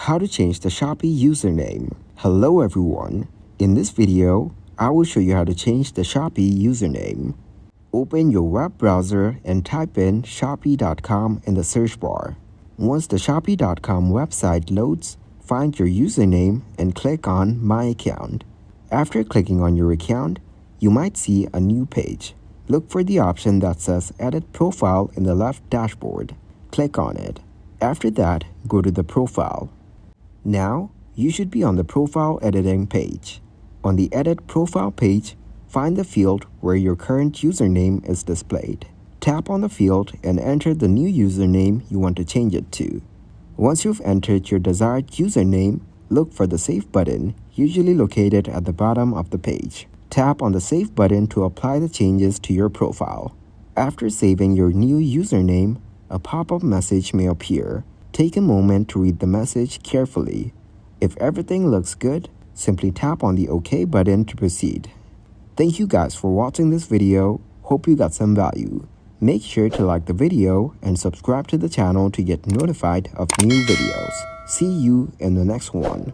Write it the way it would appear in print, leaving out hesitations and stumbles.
How to change the Shopee username. Hello everyone. In this video, I will show you how to change the Shopee username. Open your web browser and type in shopee.com in the search bar. Once the shopee.com website loads, find your username and click on My Account. After clicking on your account, you might see a new page. Look for the option that says Edit Profile in the left dashboard. Click on it. After that, go to the profile. Now, you should be on the profile editing page. On the Edit Profile page, find the field where your current username is displayed. Tap on the field and enter the new username you want to change it to. Once you've entered your desired username, look for the Save button, usually located at the bottom of the page. Tap on the Save button to apply the changes to your profile. After saving your new username, a pop-up message may appear. Take a moment to read the message carefully. If everything looks good, simply tap on the OK button to proceed. Thank you guys for watching this video. Hope you got some value. Make sure to like the video and subscribe to the channel to get notified of new videos. See you in the next one.